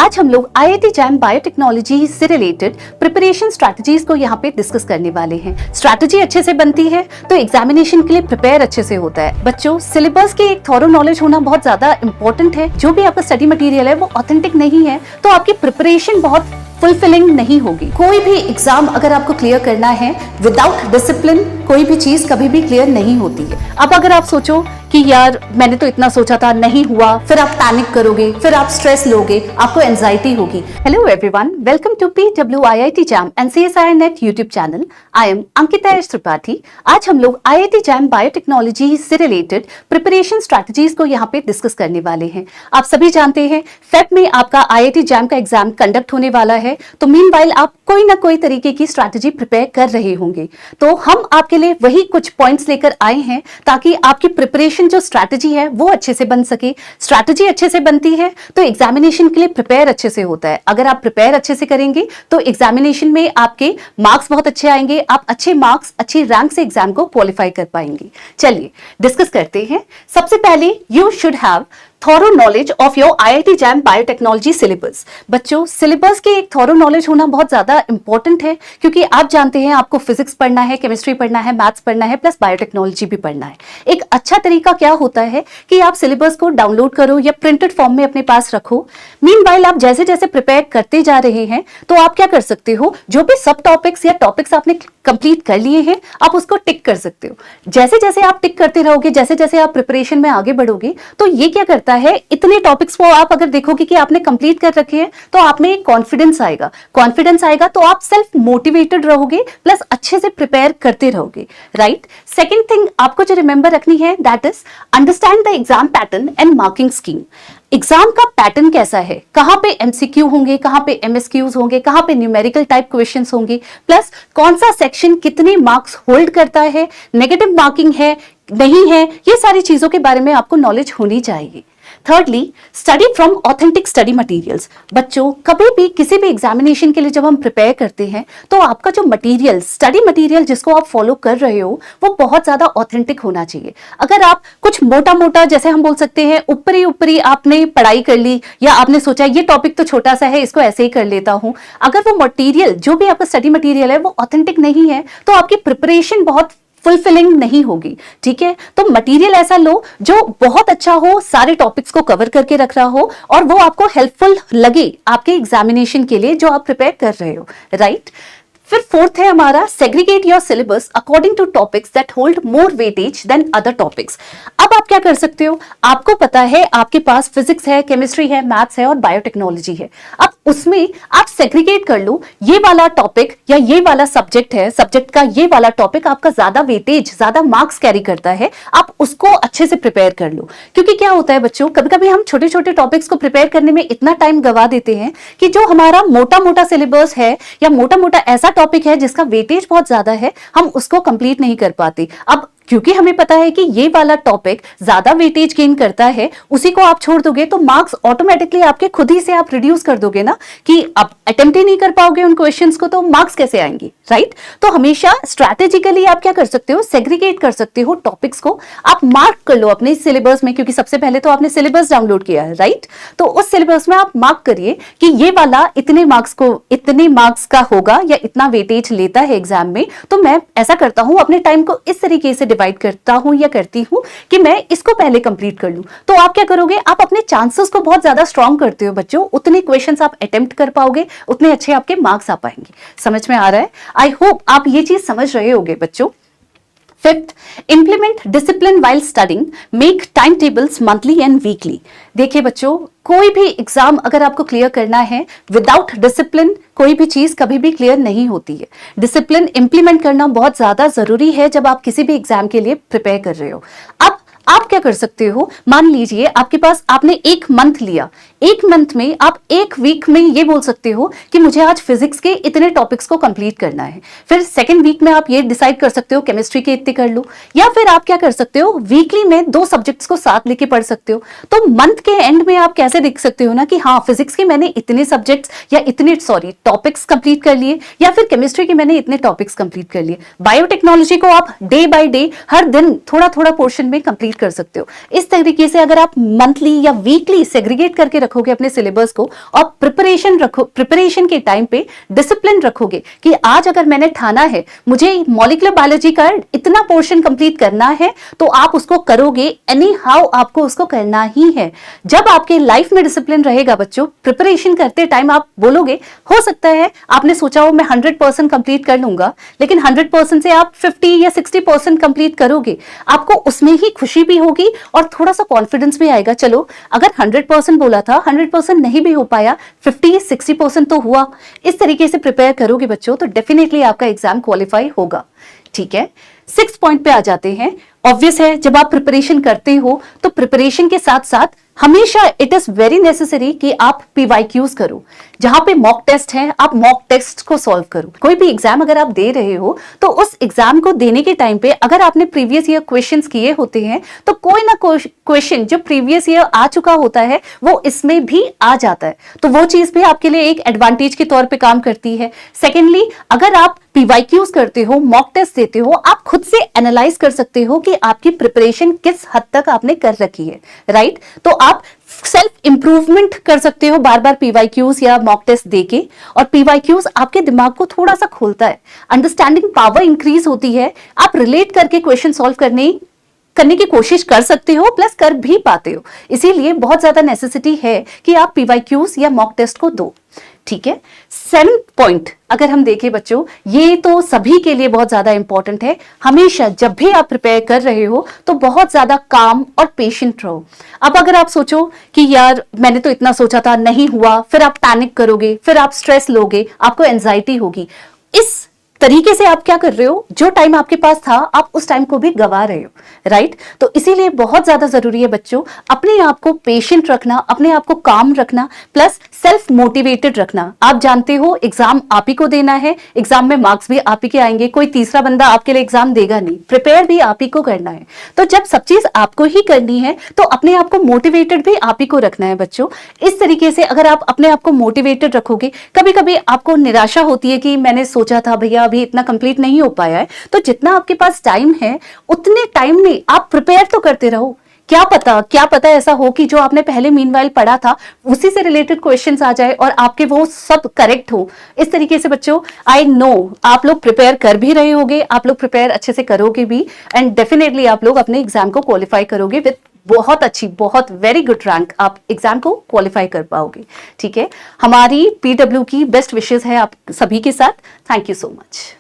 आज हम लोग आईआईटी जैम बायोटेक्नोलॉजी से रिलेटेड प्रिपरेशन स्ट्रैटेजीज को यहाँ पे डिस्कस करने वाले हैं। स्ट्रैटेजी अच्छे से बनती है तो एग्जामिनेशन के लिए प्रिपेयर अच्छे से होता है। बच्चों, सिलेबस की एक थॉरो नॉलेज होना बहुत ज्यादा इंपॉर्टेंट है। जो भी आपका स्टडी मटेरियल है वो ऑथेंटिक नहीं है तो आपकी प्रिपरेशन बहुत फुलफिलिंग नहीं होगी। कोई भी एग्जाम अगर आपको क्लियर करना है विदाउट डिसिप्लिन कोई भी चीज कभी भी क्लियर नहीं होती है। अब अगर आप सोचो कि यार मैंने तो इतना सोचा था, नहीं हुआ, फिर आप पैनिक करोगे, फिर आप स्ट्रेस लोगे, आपको एंजाइटी होगी। Hello everyone, welcome to PWIIT JAM and CSIR NET YouTube channel. I am Ankita S Tripathi. आज हम लोग आईआईटी जैम बायोटेक्नोलॉजी से रिलेटेड प्रिपरेशन स्ट्रैटेजीज को यहाँ पे डिस्कस करने वाले हैं। आप सभी जानते हैं फेब में आपका आईआईटी जैम का एग्जाम कंडक्ट होने वाला है, तो मीनवाइल आप कोई ना कोई तरीके की स्ट्रैटेजी प्रिपेयर कर रहे होंगे। तो हम आपके लिए वही कुछ पॉइंट्स लेकर आए हैं ताकि आपकी प्रिपरेशन जो स्ट्रैटेजी है वो अच्छे से बन सके। स्ट्रैटेजी अच्छे से बनती है तो एग्जामिनेशन के लिए प्रिपेयर अच्छे से होता है। अगर आप प्रिपेयर अच्छे से करेंगे तो एग्जामिनेशन में आपके मार्क्स बहुत अच्छे आएंगे, आप अच्छे मार्क्स, अच्छी रैंक से एग्जाम को क्वालिफाई कर पाएंगे। चलिए डिस्कस करते हैं। सबसे पहले you should have thorough knowledge of your IIT JAM biotechnology syllabus. बच्चों, सिलेबस की एक थॉरो नॉलेज होना बहुत ज्यादा इंपॉर्टेंट है क्योंकि आप जानते हैं आपको फिजिक्स पढ़ना है, केमिस्ट्री पढ़ना है, मैथ्स पढ़ना है, प्लस बायोटेक्नोलॉजी भी पढ़ना है। एक अच्छा तरीका क्या होता है कि आप सिलेबस को डाउनलोड करो या प्रिंटेड फॉर्म में अपने पास रखो। मीनवाइल आप जैसे जैसे प्रिपेयर करते जा रहे हैं तो आप क्या कर सकते हो, जो भी सब टॉपिक्स या टॉपिक्स आपने कंप्लीट कर लिए हैं आप उसको टिक कर सकते हो। जैसे जैसे आप टिक करते रहोगे, जैसे जैसे आप प्रिपरेशन में आगे बढ़ोगे तो ये क्या करता है, इतने टॉपिक्स को आप अगर देखोगे कि आपने कंप्लीट कर रखे हैं तो आप में एक कॉन्फिडेंस आएगा। कॉन्फिडेंस आएगा तो आप सेल्फ मोटिवेटेड रहोगे, प्लस अच्छे से प्रिपेयर करते रहोगे। राइट। सेकेंड थिंग आपको जो रिमेंबर रखनी है that is understand the exam pattern and marking scheme. Exam का पैटर्न कैसा है, कहां पे MCQ होंगे, कहां पे MSQs होंगे, कहां पे न्यूमेरिकल टाइप क्वेश्चंस होंगे, प्लस कौन सा सेक्शन कितने मार्क्स होल्ड करता है, नेगेटिव मार्किंग है नहीं है, ये सारी चीजों के बारे में आपको नॉलेज होनी चाहिए। Thirdly, study from authentic study materials. बच्चों, कभी भी किसी भी एग्जामिनेशन के लिए जब हम प्रिपेयर करते हैं तो आपका जो मटेरियल, स्टडी मटेरियल जिसको आप फॉलो कर रहे हो वो बहुत ज्यादा ऑथेंटिक होना चाहिए। अगर आप कुछ मोटा मोटा, जैसे हम बोल सकते हैं ऊपरी ऊपरी आपने पढ़ाई कर ली या आपने सोचा ये टॉपिक तो छोटा सा है इसको ऐसे ही कर लेता हूं, अगर वो मटेरियल, जो भी आपका स्टडी मटेरियल है वो ऑथेंटिक नहीं है तो आपकी प्रिपरेशन बहुत फुलफिलिंग नहीं होगी। ठीक है, तो मटेरियल ऐसा लो जो बहुत अच्छा हो, सारे टॉपिक्स को कवर करके रख रहा हो और वो आपको हेल्पफुल लगे आपके एग्जामिनेशन के लिए जो आप प्रिपेयर कर रहे हो। राइट। फिर फोर्थ है हमारा segregate your syllabus according to topics that hold more weightage than other topics. अब आप क्या कर सकते हो, आपको पता है आपके पास फिजिक्स है, केमिस्ट्री है, मैथ्स है और बायोटेक्नोलॉजी है। अब उसमें आप सेग्रीगेट कर लो, ये वाला टॉपिक या ये वाला सब्जेक्ट है, सब्जेक्ट का ये वाला टॉपिक आपका ज्यादा वेटेज, ज्यादा मार्क्स कैरी करता है, आप उसको अच्छे से प्रिपेयर कर लो। क्योंकि क्या होता है बच्चों, कभी कभी हम छोटे छोटे टॉपिक्स को प्रिपेयर करने में इतना टाइम गवा देते हैं कि जो हमारा मोटा मोटा सिलेबस है या मोटा मोटा ऐसा टॉपिक है जिसका वेटेज बहुत ज्यादा है, हम उसको कंप्लीट नहीं कर पाते। अब क्योंकि हमें पता है कि ये वाला टॉपिक ज्यादा वेटेज गेन करता है, उसी को आप छोड़ दोगे तो मार्क्स ऑटोमेटिकली आपके खुद ही से आप रिड्यूस कर दोगे ना, कि आप अटेम्प्ट ही नहीं कर पाओगे उन क्वेश्चंस को तो मार्क्स कैसे आएंगे। राइट। तो हमेशा स्ट्रैटेजिकली आप क्या कर सकते हो, सेग्रीगेट कर सकते हो टॉपिक्स को, आप मार्क कर लो अपने सिलेबस में, क्योंकि सबसे पहले तो आपने सिलेबस डाउनलोड किया है। राइट। तो उस सिलेबस में आप मार्क करिए कि ये वाला इतने मार्क्स का होगा या इतना वेटेज लेता है एग्जाम में, तो मैं ऐसा करता हूं, अपने टाइम को इस तरीके से डिवाइड करता हूं या करती हूं कि मैं इसको पहले कंप्लीट कर लूं। तो आप क्या करोगे, आप अपने चांसेस को बहुत ज्यादा स्ट्रांग करते हो बच्चों। उतने क्वेश्चंस आप अटेम्प्ट कर पाओगे, उतने अच्छे आपके मार्क्स आ पाएंगे। समझ में आ रहा है? आई होप आप ये चीज समझ रहे होगे बच्चों। Fifth, implement discipline while studying, make time tables monthly and weekly. देखिए बच्चों, कोई भी एग्जाम अगर आपको क्लियर करना है विदाउट डिसिप्लिन कोई भी चीज कभी भी क्लियर नहीं होती है। डिसिप्लिन इंप्लीमेंट करना बहुत ज्यादा जरूरी है जब आप किसी भी एग्जाम के लिए प्रिपेयर कर रहे हो। अब आप क्या कर सकते हो, मान लीजिए आपके पास, आपने एक मंथ लिया, एक मंथ में आप एक वीक में ये बोल सकते हो कि मुझे आज फिजिक्स के इतने टॉपिक्स को कंप्लीट करना है। फिर सेकंड वीक में आप ये डिसाइड कर सकते हो केमिस्ट्री के इतने कर लो, या फिर आप क्या कर सकते हो, वीकली में 2 सब्जेक्ट्स को साथ लेके पढ़ सकते हो। तो मंथ के एंड में आप कैसे देख सकते हो ना कि हाँ, फिजिक्स के मैंने इतने सब्जेक्ट्स या इतने टॉपिक्स कंप्लीट कर लिए, या फिर केमिस्ट्री के मैंने इतने टॉपिक्स कंप्लीट कर लिए। बायोटेक्नोलॉजी को आप डे बाय डे हर दिन थोड़ा थोड़ा पोर्शन में कंप्लीट कर सकते हो। इस तरीके से अगर आप मंथली या वीकली सेग्रीगेट करके रखोगे अपने सिलेबस को और प्रिपरेशन के टाइम पे डिसिप्लिन रखोगे कि आज अगर मैंने ठाना है मुझे मॉलिक्यूलर बायोलॉजी का इतना पोर्शन कंप्लीट करना है तो आप उसको करोगे, एनी हाउ आपको उसको करना ही है। जब आपके लाइफ में डिसिप्लिन रहेगा बच्चों, प्रिपरेशन करते टाइम आप बोलोगे, हो सकता है आपने सोचा हो मैं 100% कंप्लीट कर लूंगा, लेकिन 100% से आप 50 या 60% कंप्लीट करोगे, आपको उसमें ही खुशी भी होगी और थोड़ा सा कॉन्फिडेंस भी आएगा। चलो अगर 100% बोला था, 100% नहीं भी हो पाया, 50-60% तो हुआ। इस तरीके से प्रिपेयर करोगे बच्चों तो डेफिनेटली आपका एग्जाम क्वालिफाई होगा। ठीक है, 6 पॉइंट पे आ जाते हैं। ऑब्वियस है जब आप प्रिपरेशन करते हो तो प्रिपरेशन के साथ साथ हमेशा इट इज वेरी नेसेसरी कि आप पीवाईक्यूज करो। जहां पे मॉक टेस्ट है आप मॉक टेस्ट को सॉल्व करो। कोई भी एग्जाम अगर आप दे रहे हो तो उस एग्जाम को देने के टाइम पे अगर आपने प्रीवियस ईयर क्वेश्चंस किए होते हैं तो कोई ना कोई क्वेश्चन जो प्रीवियस ईयर आ चुका होता है वो इसमें भी आ जाता है, तो वो चीज भी आपके लिए एक एडवांटेज के तौर पे काम करती है। सेकेंडली, अगर आप पीवाईक्यूज करते हो, मॉक टेस्ट देते हो, आप खुद से एनालाइज कर सकते हो कि आपकी प्रिपरेशन किस हद तक आपने कर रखी है, राइट? तो आप सेल्फ इंप्रूवमेंट कर सकते हो बार बार पीवाईक्यूज या मॉक टेस्ट देके, और पीवाईक्यूज आपके दिमाग को थोड़ा सा खोलता है, अंडरस्टैंडिंग पावर इंक्रीज होती है, आप रिलेट करके क्वेश्चन सॉल्व करने की कोशिश कर सकते हो, प्लस कर भी पाते हो। इसीलिए बहुत ज्यादा नेसेसिटी है कि आप पीवाईक्यूज या मॉक टेस्ट को दो। ठीक है, 7 पॉइंट अगर हम देखें बच्चों, ये तो सभी के लिए बहुत ज्यादा इंपॉर्टेंट है। हमेशा जब भी आप प्रिपेयर कर रहे हो तो बहुत ज्यादा काम और पेशेंट रहो। अब अगर आप सोचो कि यार मैंने तो इतना सोचा था, नहीं हुआ, फिर आप पैनिक करोगे, फिर आप स्ट्रेस लोगे, आपको एंजाइटी होगी। इस तरीके से आप क्या कर रहे हो, जो टाइम आपके पास था आप उस टाइम को भी गवा रहे हो, राइट? तो इसीलिए बहुत ज्यादा जरूरी है बच्चों अपने आप को पेशेंट रखना, अपने आप को काम रखना, प्लस सेल्फ मोटिवेटेड रखना। आप जानते हो एग्जाम आप ही को देना है, एग्जाम में मार्क्स भी आप ही के आएंगे, कोई तीसरा बंदा आपके लिए एग्जाम देगा नहीं, प्रिपेयर भी आप ही को करना है। तो जब सब चीज आपको ही करनी है तो अपने आप को मोटिवेटेड भी आप ही को रखना है बच्चों। इस तरीके से अगर आप अपने आप को मोटिवेटेड रखोगे, कभी कभी आपको निराशा होती है कि मैंने सोचा था भैया अभी इतना कंप्लीट नहीं हो पाया है, तो जितना आपके पास टाइम है उतने टाइम में आप प्रिपेयर तो करते रहो। क्या पता ऐसा हो कि जो आपने पहले मीनवाइल पढ़ा था उसी से रिलेटेड क्वेश्चंस आ जाए और आपके वो सब करेक्ट हो। इस तरीके से बच्चों आई नो आप लोग प्रिपेयर कर भी रहे होगे, आप लोग प्रिपेयर अच्छे से करोगे भी, एंड डेफिनेटली आप लोग अपने एग्जाम को क्वालिफाई करोगे विद बहुत अच्छी, बहुत वेरी गुड रैंक, आप एग्जाम को क्वालिफाई कर पाओगे। ठीक है, हमारी PW की बेस्ट विशेस है आप सभी के साथ। Thank you so much.